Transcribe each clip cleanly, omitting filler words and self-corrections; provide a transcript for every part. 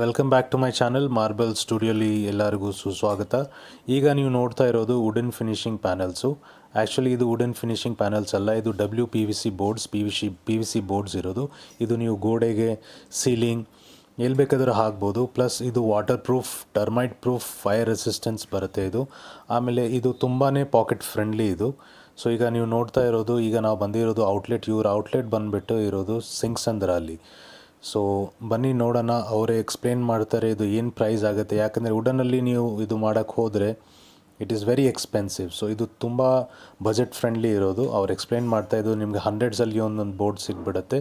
Welcome back to my channel marble ಸ್ಟುಡಿಯೋಲಿ ಎಲ್ಲರಿಗೂ ಸುಸ್ವಾಗತ. ಈಗ ನೀವು ನೋಡ್ತಾ ಇರೋದು ವುಡನ್ ಫಿನಿಶಿಂಗ್ ಪ್ಯಾನಲ್ಸು. ಆ್ಯಕ್ಚುಲಿ ಇದು ವುಡನ್ ಫಿನಿಶಿಂಗ್ ಪ್ಯಾನಲ್ಸ್ ಅಲ್ಲ, ಇದು WPVC ಬೋರ್ಡ್ಸ್, PVC ಬೋರ್ಡ್ಸ್ ಇರೋದು. ಇದು ನೀವು ಗೋಡೆಗೆ, ಸೀಲಿಂಗ್ ಎಲ್ಲಿ ಬೇಕಾದರೂ ಹಾಕ್ಬೋದು. ಪ್ಲಸ್ ಇದು water proof, termite proof, fire resistance ಬರುತ್ತೆ ಇದು. ಆಮೇಲೆ ಇದು ತುಂಬಾ ಪಾಕೆಟ್ ಫ್ರೆಂಡ್ಲಿ ಇದು. ಸೊ ಈಗ ನೀವು ನೋಡ್ತಾ ಇರೋದು, ಈಗ ನಾವು ಬಂದಿರೋದು ಔಟ್ಲೆಟ್. ಇವ್ರ ಔಟ್ಲೆಟ್ ಬಂದುಬಿಟ್ಟು ಇರೋದು ಸಿಂಗ್ಸಂದ್ರಲ್ಲಿ. ಸೊ ಬನ್ನಿ ನೋಡೋಣ, ಅವರೇ ಎಕ್ಸ್ಪ್ಲೇನ್ ಮಾಡ್ತಾರೆ ಇದು ಏನು ಪ್ರೈಸ್ ಆಗುತ್ತೆ. ಯಾಕಂದರೆ ವುಡನಲ್ಲಿ ನೀವು ಇದು ಮಾಡೋಕ್ಕೆ ಹೋದರೆ it is very expensive. So ಇದು ತುಂಬ ಬಜೆಟ್ ಫ್ರೆಂಡ್ಲಿ ಇರೋದು. ಅವ್ರು ಎಕ್ಸ್ಪ್ಲೇನ್ ಮಾಡ್ತಾಯಿದ್ದು ನಿಮಗೆ ಹಂಡ್ರೆಡ್ಸಲ್ಲಿ ಒಂದೊಂದು ಬೋರ್ಡ್ ಸಿಗ್ಬಿಡುತ್ತೆ.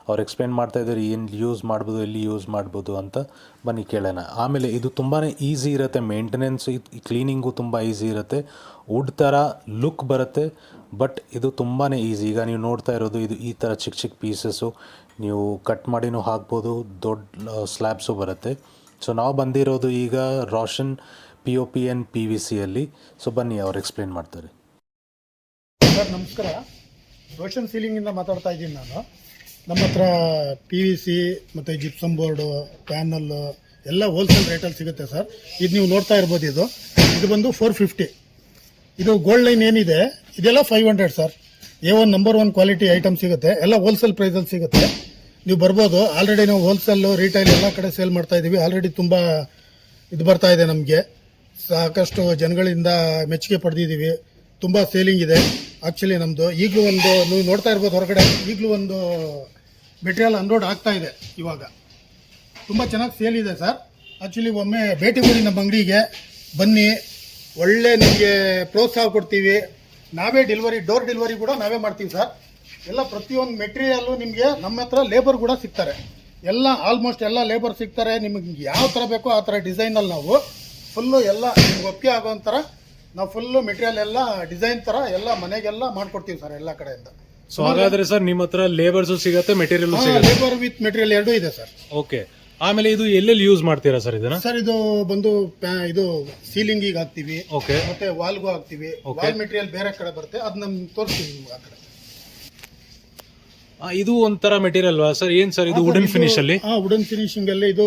ಅವ್ರು ಎಕ್ಸ್ಪ್ಲೇನ್ ಮಾಡ್ತಾಯಿದ್ದಾರೆ ಏನು ಯೂಸ್ ಮಾಡ್ಬೋದು, ಎಲ್ಲಿ ಯೂಸ್ ಮಾಡ್ಬೋದು ಅಂತ. ಬನ್ನಿ ಕೇಳೋಣ. ಆಮೇಲೆ ಇದು ತುಂಬಾ ಈಸಿ ಇರುತ್ತೆ, ಮೇಂಟೆನೆನ್ಸ್, ಕ್ಲೀನಿಂಗು ತುಂಬ ಈಸಿ ಇರುತ್ತೆ. ವುಡ್ ಥರ ಲುಕ್ ಬರುತ್ತೆ, ಬಟ್ ಇದು ತುಂಬಾ ಈಸಿ. ಈಗ ನೀವು ನೋಡ್ತಾ ಇರೋದು ಇದು ಈ ಥರ ಚಿಕ್ಕ ಚಿಕ್ಕ ಪೀಸಸ್ಸು ನೀವು ಕಟ್ ಮಾಡಿನೂ ಹಾಕ್ಬೋದು, ದೊಡ್ಡ ಸ್ಲ್ಯಾಬ್ಸು ಬರುತ್ತೆ. ಸೊ ನಾವು ಬಂದಿರೋದು ಈಗ ರೋಷನ್ POPN PVCಯಲ್ಲಿ. ಸೊ ಬನ್ನಿ ಅವ್ರು ಎಕ್ಸ್ಪ್ಲೇನ್ ಮಾಡ್ತಾರೆ. ಸರ್ ನಮಸ್ಕಾರ, ರೋಷನ್ ಸೀಲಿಂಗಿಂದ ಮಾತಾಡ್ತಾ ಇದ್ದೀನಿ ನಾನು. ನಮ್ಮ ಹತ್ರ PVC ಮತ್ತು ಜಿಪ್ಸಮ್ ಬೋರ್ಡು, ಪ್ಯಾನಲ್ಲು ಎಲ್ಲ ಹೋಲ್ಸೇಲ್ ರೇಟಲ್ಲಿ ಸಿಗುತ್ತೆ ಸರ್. ಇದು ನೀವು ನೋಡ್ತಾ ಇರ್ಬೋದು, ಇದು ಬಂದು 450. ಇದು ಗೋಲ್ಡ್ ಲೈನ್ ಏನಿದೆ ಇದೆಲ್ಲ 500 sir. A1 number 1 quality item ಸಿಗುತ್ತೆ, ಎಲ್ಲ ಹೋಲ್ಸೇಲ್ ಪ್ರೈಸಲ್ಲಿ ಸಿಗುತ್ತೆ. ನೀವು ಬರ್ಬೋದು. ಆಲ್ರೆಡಿ ನಾವು ಹೋಲ್ಸೇಲು, ರಿಟೈಲ್ ಎಲ್ಲ ಕಡೆ ಸೇಲ್ ಮಾಡ್ತಾ ಇದ್ದೀವಿ. ಆಲ್ರೆಡಿ ತುಂಬ ಇದು ಬರ್ತಾ ಇದೆ, ನಮಗೆ ಸಾಕಷ್ಟು ಜನಗಳಿಂದ ಮೆಚ್ಚುಗೆ ಪಡೆದಿದ್ದೀವಿ. ತುಂಬ ಸೇಲಿಂಗ್ ಇದೆ ಆ್ಯಕ್ಚುಲಿ ನಮ್ಮದು. ಈಗಲೂ ಒಂದು ನೀವು ನೋಡ್ತಾ ಇರ್ಬೋದು ಹೊರಗಡೆ, ಈಗಲೂ ಒಂದು ಮೆಟೀರಿಯಲ್ ಅನ್ಲೋಡ್ ಆಗ್ತಾ ಇದೆ. ಇವಾಗ ತುಂಬ ಚೆನ್ನಾಗಿ ಸೇಲ್ ಇದೆ ಸರ್. ಆ್ಯಕ್ಚುಲಿ ಒಮ್ಮೆ ಭೇಟಿ ಕೊಡಿ ನಮ್ಮ ಅಂಗಡಿಗೆ, ಬನ್ನಿ, ಒಳ್ಳೆ ನಿಮಗೆ ಪ್ರೋತ್ಸಾಹ ಕೊಡ್ತೀವಿ. ನಾವೇ ಡೆಲಿವರಿ, ಡೋರ್ ಡೆಲಿವರಿ ಕೂಡ ನಾವೇ ಮಾಡ್ತೀವಿ ಸರ್. ಎಲ್ಲ ಪ್ರತಿಯೊಂದು ಮೆಟೀರಿಯಲ್ಲು ನಿಮಗೆ ನಮ್ಮ ಹತ್ರ ಲೇಬರ್ ಕೂಡ ಸಿಗ್ತಾರೆ. ಎಲ್ಲ ಆಲ್ಮೋಸ್ಟ್ ಎಲ್ಲ ಲೇಬರ್ ಸಿಗ್ತಾರೆ. ನಿಮಗೆ ಯಾವ ಥರ ಬೇಕೋ ಆ ಥರ ಡಿಸೈನಲ್ಲಿ ನಾವು ಫುಲ್ಲು ಎಲ್ಲ ನಿಮ್ಗೆ ಒಪ್ಪಿಗೆ ಆಗೋ ಥರ ನಾವು ಫುಲ್ಲು ಮೆಟೀರಿಯಲ್ ಎಲ್ಲ ಡಿಸೈನ್ ಥರ ಎಲ್ಲ ಮನೆಗೆಲ್ಲ ಮಾಡ್ಕೊಡ್ತೀವಿ ಸರ್, ಎಲ್ಲ ಕಡೆಯಿಂದ. ಸೊ ಹಾಗಾದ್ರೆ ಸರ್ ನಿಮ್ಮ ಹತ್ರ ಲೇಬರ್ಸು ಸಿಗುತ್ತೆ, ಮೆಟೀರಿಯಲ್ ಸಿಗುತ್ತೆ? ಲೇಬರ್ ವಿತ್ ಮೆಟೀರಿಯಲ್ ಎರಡೂ ಇದೆ ಸರ್. ಓಕೆ. ಆಮೇಲೆ ಇದು ಎಲ್ಲೆಲ್ಲಿ ಯೂಸ್ ಮಾಡ್ತೀರಾ ಸರ್ ಇದನ್ನ? ಸರ್ ಇದು ಬಂದು ಇದು ಸೀಲಿಂಗಿಗೆ ಹಾಕ್ತಿವಿ, ಓಕೆ, ಮತ್ತೆ ವಾಲ್ಗೂ ಹಾಕ್ತಿವಿ. ವಾಲ್ ಮೆಟೀರಿಯಲ್ ಬೇರೆ ಕಡೆ ಬರುತ್ತೆ, ಅದನ್ನ ತೋರಿಸ್ತೀವಿ ನಿಮ್ಗೆ ಆ ಕಡೆ. ಇದು ಒಂಥರ ಮೆಟೀರಿಯಲ್ ಅಲ್ವಾ ಸರ್? ಏನ್ ಸರ್ ಇದು ವುಡನ್ ಫಿನಿಶ್ ಅಲ್ಲಿ? ವುಡನ್ ಫಿನಿಶಿಂಗ್ ಅಲ್ಲಿ ಇದು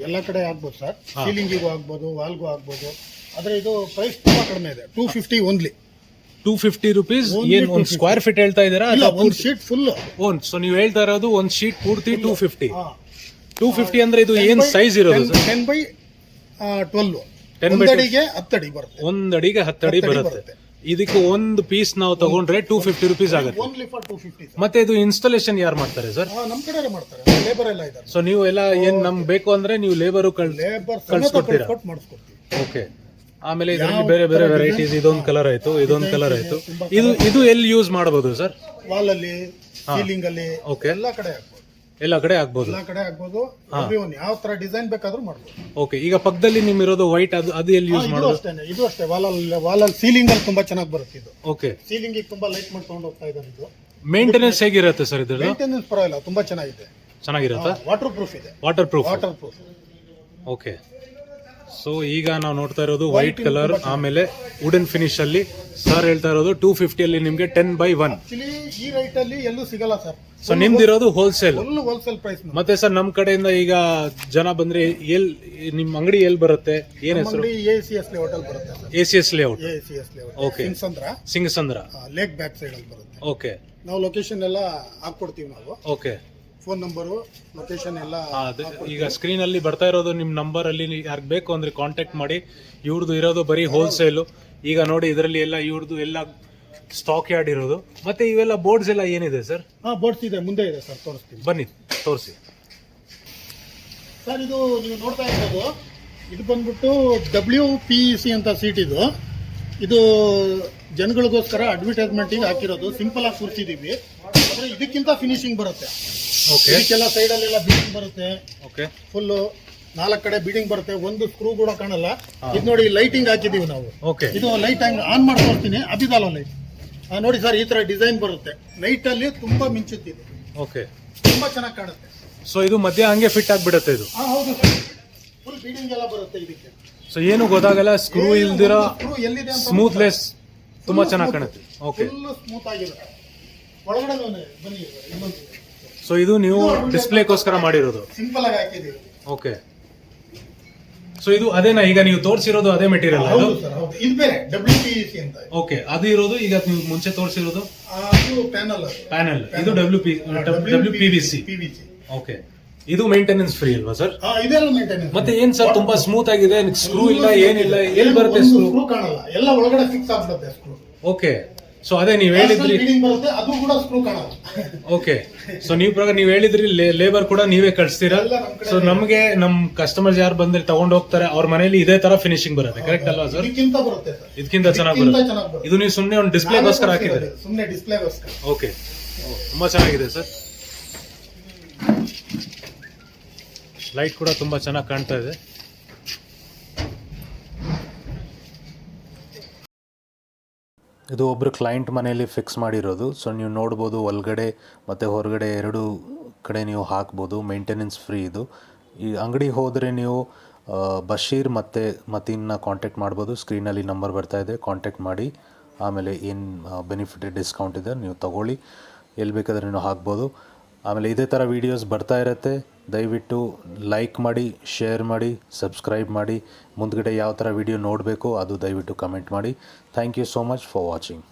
ಎಲ್ಲ ಕಡೆ ಆಗ್ಬೋದು ಸರ್. ಸೀಲಿಂಗಿಗೂ ಆಗ್ಬೋದು, ವಾಲ್ಗೂ ಆಗ್ಬೋದು. ಆದ್ರೆ ಇದು ಪ್ರೈಸ್ ತುಂಬಾ ಕಡಿಮೆ ಇದೆ, 250 ಓನ್ಲಿ. 250 ರೂಪೀಸ್. ಏನ್ ಒಂದು ಸ್ಕ್ವೇರ್ ಫೀಟ್ ಹೇಳ್ತಾ ಇದ್ದೀರಾ? ಒಂದು ಶೀಟ್ ಫುಲ್ ಓನ್. ಸೊ ನೀವು ಹೇಳ್ತಾ ಇರೋದು ಒಂದು ಶೀಟ್ ಪೂರ್ತಿ 250 ಅಂದ್ರೆ ಇದು ಏನ್ ಸೈಜ್ ಇರೋದು? 10x12, 10 ಅಡಿಗೆ 10 ಅಡಿ ಬರುತ್ತೆ. 1 ಅಡಿಗೆ 10 ಅಡಿ ಬರುತ್ತೆ. ಇದಕ್ಕೆ ಒಂದು ಪೀಸ್ ನಾವು ತಗೊಂಡ್ರೆ 250 ರೂಪೀಸ್ ಆಗುತ್ತೆ. Only for 250. ಮತ್ತೆ ಇದು ಇನ್ಸ್ಟಾಲೇಷನ್ ಯಾರು ಮಾಡ್ತಾರೆ ಸರ್? ನಮ್ಮ ಕಡೆ ಮಾಡ್ತಾರೆ, ಲೇಬರ್ ಎಲ್ಲ ಇದ್ದಾರೆ. ಸೊ ನೀವು ಎಲ್ಲ ಏನ್ ನಮ್ಗೆ ಬೇಕು ಅಂದ್ರೆ ನೀವು ಲೇಬರ್ ಕಳ್ಸ್ಕೊಡ್ತೀರಾ? ಮಾಡಿಸ್ಕೊಡ್ತೀವಿ. ಓಕೆ. ಆಮೇಲೆ ಇದರಲ್ಲಿ ಬೇರೆ ಬೇರೆ ವೆರೈಟೀಸ್, ಇದೊಂದು ಕಲರ್ ಆಯ್ತು, ಇದೊಂದು ಕಲರ್ ಆಯ್ತು. ಇದು ಎಲ್ಲಿ ಯೂಸ್ ಮಾಡಬಹುದು ಸರ್? ವಾಲ್ ಅಲ್ಲಿ, ಸೀಲಿಂಗ್ ಅಲ್ಲಿ, ಓಕೆ, ಎಲ್ಲ ಕಡೆ ಎಲ್ಲ ಕಡೆ ಆಗ್ಬೋದು. ಯಾವ ತರ ಡಿಸೈನ್ ಬೇಕಾದ್ರೂ ಮಾಡ್ಬೋದು. ಓಕೆ. ಈಗ ಪಕ್ಕದಲ್ಲಿ ನಿಮ್ ಇರೋದು ವೈಟ್, ಅದು ಎಲ್ಲಿ ಯೂಸ್ ಮಾಡೋದು? ಇದು ಅಷ್ಟೇ ವಾಲ್ ಸೀಲಿಂಗ್ ಅಲ್ಲಿ ತುಂಬಾ ಚೆನ್ನಾಗಿ ಬರುತ್ತೆ ಇದು. ಓಕೆ. ಸೀಲಿಂಗ್ ತುಂಬಾ ಲೈಟ್ ಮಾಡ್ಕೊಂಡು ಹೋಗ್ತಾ ಇದ್ದಾರೆ. ಇದು ಮೇಂಟೆನೆನ್ಸ್ ಹೇಗಿರುತ್ತೆ ಸರ್ ಇದ್ರದ್ದು? ಮೇಂಟೆನೆನ್ಸ್ ಪರವಾಗಿಲ್ಲ, ತುಂಬಾ ಚೆನ್ನಾಗಿದೆ. ಚೆನ್ನಾಗಿರುತ್ತಾ? ವಾಟರ್ ಪ್ರೂಫ್ ಇದೆ. Water proof. ಓಕೆ. ಸೊ ಈಗ ನಾವು ನೋಡ್ತಾ ಇರೋದು ವೈಟ್ ಕಲರ್, ಆಮೇಲೆ ವುಡನ್ ಫಿನಿಶ್ ಅಲ್ಲಿ. ಸರ್ ಹೇಳ್ತಾ ಇರೋದು 250 ಅಲ್ಲಿ ನಿಮ್ಗೆ 10x1. ಆಕ್ಚುಲಿ ಈ ರೈಟ್ ಅಲ್ಲಿ ಎಲ್ಲೂ ಸಿಗಲ್ಲ ಸರ್. ಸೊ ನಿಮ್ದಿರೋದು ಹೋಲ್ಸೇಲ್? Wholesale price. ಮತ್ತೆ ಸರ್ ನಮ್ಮ ಕಡೆಯಿಂದ ಈಗ ಜನ ಬಂದ್ರೆ ನಿಮ್ ಅಂಗಡಿ ಎಲ್ಲಿ ಬರುತ್ತೆ? ಏನ್ ಹೆಸರು? ACS ಲೇಔಟ್ ಅಲ್ಲಿ ಬರುತ್ತೆ. ACS layout. Okay. Singasandra lake back side ಅಲ್ಲಿ ಬರುತ್ತೆ. ಓಕೆ. ನಾವು ಲೊಕೇಶನ್ ಎಲ್ಲ ಹಾಕೊಡ್ತೀವಿ ನಾವು. ಓಕೆ. ಫೋನ್ ನಂಬರು, ಲೊಕೇಶನ್ ಎಲ್ಲ ಈಗ ಸ್ಕ್ರೀನ್ ಅಲ್ಲಿ ಬರ್ತಾ ಇರೋದು ನಿಮ್ ನಂಬರ್ ಅಲ್ಲಿ. ಯಾರಿಗೆ ಬೇಕು ಅಂದ್ರೆ ಕಾಂಟ್ಯಾಕ್ಟ್ ಮಾಡಿ. ಇವ್ರದ್ದು ಇರೋದು ಬರೀ ಹೋಲ್ಸೇಲು. ಈಗ ನೋಡಿ ಇದರಲ್ಲಿ ಎಲ್ಲ ಇವ್ರದ್ದು ಎಲ್ಲ ಸ್ಟಾಕ್ ಯಾರ್ಡ್ ಇರೋದು. ಮತ್ತೆ ಇವೆಲ್ಲ ಬೋರ್ಡ್ಸ್ ಎಲ್ಲ ಏನಿದೆ ಸರ್? ಬೋರ್ಡ್ಸ್ ಇದೆ, ಮುಂದೆ ಇದೆ ಸರ್, ತೋರಿಸ್ತೀನಿ. ಬನ್ನಿ ತೋರಿಸಿ ಸರ್. ಇದು ನೀವು ನೋಡ್ತಾ ಇರೋದು, ಇದು ಬಂದ್ಬಿಟ್ಟು WPEC ಅಂತ ಸೀಟ್. ಇದು ಜನಗಳಿಗೋಸ್ಕರ ಅಡ್ವರ್ಟೈಸ್ಮೆಂಟಿಗೆ ಹಾಕಿರೋದು. ಸಿಂಪಲ್ ಆಗಿ ಕೂರಿಸಿದೀವಿ. ಆದ್ರೆ ಇದಕ್ಕಿಂತ ಫಿನಿಶಿಂಗ್ ಬರುತ್ತೆ. ಇದಕ್ಕೆಲ್ಲ ಸೈಡ್ ಅಲ್ಲೆಲ್ಲ ಬೀಡಿಂಗ್ ಬರುತ್ತೆ. ಫುಲ್ಲು 4 ಕಡೆ ಬೀಡಿಂಗ್ ಬರುತ್ತೆ. ಒಂದು ಸ್ಕ್ರೂ ಕೂಡ ಕಾಣಲ್ಲ. ಇದು ನೋಡಿ ಲೈಟಿಂಗ್ ಹಾಕಿದೀವಿ ನಾವು. ಇದು ಲೈಟ್ ಆನ್ ಮಾಡಿ ತೋರಿಸ್ತೀನಿ. ಅದಿದಲ್ಲ ಲೈಟ್ ನೋಡಿ ಸರ್, ಈ ತರ ಡಿಸೈನ್ ಬರುತ್ತೆ. ಲೈಟ್ ಅಲ್ಲಿ ತುಂಬಾ ಮಿಂಚುತ್ತಿದೆ. ಓಕೆ. ತುಂಬಾ ಚೆನ್ನಾಗಿ ಕಾಣುತ್ತೆ. ಸೊ ಇದು ಮಧ್ಯ ಹಂಗೆ ಫಿಟ್ ಆಗ್ಬಿಡುತ್ತೆ ಇದು? ಹೌದು ಸರ್. ಫುಲ್ ಬೀಡಿಂಗ್ ಎಲ್ಲ ಬರುತ್ತೆ ಇದಕ್ಕೆ. ಸೊ ಏನು ಗೊತ್ತಾಗಲ್ಲ, ಸ್ಕ್ರೂ ಇಲ್ದಿರೋ ಸ್ಮೂತ್ಲೆಸ್, ತುಂಬಾ ಚೆನ್ನಾಗಿ ಕಾಣುತ್ತೆ. ಓಕೆ. ಫುಲ್ ಸ್ಮೂತ್ ಆಗಿರುತ್ತೆ. ಒಳಗಡೆ ಬನ್ನಿ. ಸೊ ಇದು ನೀವು ಡಿಸ್ಪ್ಲೇಗೋಸ್ಕರ ಮಾಡಿರೋದು? ಸಿಂಪಲ್ ಆಗಿ ಹಾಕಿದೀವಿ. ಓಕೆ. ಸೊ ಇದು ಅದೇನಾ ಈಗ ನೀವು ತೋರಿಸಿರೋದು ಅದೇ ಮೆಟೀರಿಯಲ್ ಅದು? ಹೌದು ಸರ್ ಹೌದು. ಇದು ಬೇರೆ WPVC ಅಂತ ಇದೆ. ಓಕೆ, ಅದು ಇರೋದು ಈಗ ನೀವು ಮುಂಚೆ ತೋರಿಸಿರೋದು ಅದು ಪ್ಯಾನಲ್ ಪ್ಯಾನಲ್, ಇದು WPVC. PVC. ಓಕೆ, ಇದು ಮೇಂಟೆನೆನ್ಸ್ ಫ್ರೀ ಅಲ್ವಾ ಸರ್? ಇದೆಲ್ಲ ಮೇಂಟೆನೆನ್ಸ್. ಮತ್ತೆ ಏನ್ ಸರ್ ತುಂಬಾ ಸ್ಮೂತ್ ಆಗಿದೆ, ಸ್ಕ್ರೂ ಇಲ್ಲ ಏನಿಲ್ಲ, ಎಲ್ಲಿ ಬರುತ್ತೆ ಸ್ಕ್ರೂ? ಸ್ಕ್ರೂ ಕಾಣಲ್ಲ, ಎಲ್ಲ ಒಳಗಡೆ ಫಿಕ್ಸ್ ಆಗ್ಬಿಡುತ್ತೆ ಸ್ಕ್ರೂ. ಓಕೆ, ಸೊ ಅದೇ ನೀವು ಹೇಳಿದ್ರಿ. ಫೀಡಿಂಗ್ ಬರುತ್ತೆ, ಅದು ಕೂಡ ಸ್ಕ್ರೂ ಕಾಣಲ್ಲ. ಓಕೆ, ಸೊ ನೀವು ಹೇಳಿದ್ರಿ ಲೇಬರ್ ಕೂಡ ನೀವೇ ಕಳಿಸ್ತೀರಾ. ಎಲ್ಲ ನಮ್ ಕಡೆ ಸೊ ನಮಗೆ ನಮ್ ಕಸ್ಟಮರ್ಸ್ ಯಾರು ಬಂದ್ರೆ ತಗೊಂಡ್ ಹೋಗ್ತಾರೆ ಅವ್ರ ಮನೇಲಿ ಇದೇ ತರ ಫಿನಿಶಿಂಗ್ ಬರುತ್ತೆ, ಕರೆಕ್ಟ್ ಅಲ್ವಾ ಸರ್? ಇದಕ್ಕಿಂತ ಬರುತ್ತೆ ಸರ್, ಇದಕ್ಕಿಂತ ಚೆನ್ನಾಗಿ ಇದಕ್ಕಿಂತ ಬರುತ್ತೆ. ಚೆನ್ನಾಗಿ ಬರುತ್ತೆ. ಇದು ನೀವು ಸುಮ್ಮನೆ ಒಂದು ಡಿಸ್ಪ್ಲೇಗೋಸ್ಕರ ಹಾಕಿದ್ರೆ? ಸುಮ್ಮನೆ ಡಿಸ್ಪ್ಲೇಗೋಸ್ಕರ. ಓಕೆ, ತುಂಬಾ ಚೆನ್ನಾಗಿದೆ ಸರ್. ಲೈಟ್ ಕೂಡ ತುಂಬಾ ಚೆನ್ನಾಗಿ ಕಾಣ್ತಾ ಇದೆ. ಇದು ಒಬ್ಬರು ಕ್ಲೈಂಟ್ ಮನೆಯಲ್ಲಿ ಫಿಕ್ಸ್ ಮಾಡಿರೋದು. ಸೊ ನೀವು ನೋಡ್ಬೋದು, ಒಳಗಡೆ ಮತ್ತು ಹೊರಗಡೆ ಎರಡು ಕಡೆ ನೀವು ಹಾಕ್ಬೋದು, ಮೇಂಟೆನೆನ್ಸ್ ಫ್ರೀ ಇದು. ಈ ಅಂಗಡಿ ಹೋದರೆ ನೀವು ಬಶೀರ್ ಮತ್ತು ಮತೀನ್ನ ಕಾಂಟ್ಯಾಕ್ಟ್ ಮಾಡ್ಬೋದು. ಸ್ಕ್ರೀನಲ್ಲಿ ನಂಬರ್ ಬರ್ತಾ ಇದೆ, ಕಾಂಟ್ಯಾಕ್ಟ್ ಮಾಡಿ. ಆಮೇಲೆ ಏನು ಬೆನಿಫಿಟ್ ಡಿಸ್ಕೌಂಟ್ ಇದೆ ನೀವು ತಗೊಳ್ಳಿ, ಎಲ್ಲಿ ಬೇಕಾದರೆ ನೀವು ಹಾಕ್ಬೋದು. ಆಮೇಲೆ ಇದೇ ಥರ ವೀಡಿಯೋಸ್ ಬರ್ತಾ ಇರುತ್ತೆ. ದಯವಿಟ್ಟು ಲೈಕ್ ಮಾಡಿ, ಶೇರ್ ಮಾಡಿ, ಸಬ್ಸ್ಕ್ರೈಬ್ ಮಾಡಿ. ಮುಂದ್ಗಡೆ ಯಾವ ಥರ ವೀಡಿಯೋ ನೋಡಬೇಕು ಅದು ದಯವಿಟ್ಟು ಕಮೆಂಟ್ ಮಾಡಿ. Thank you so much for watching.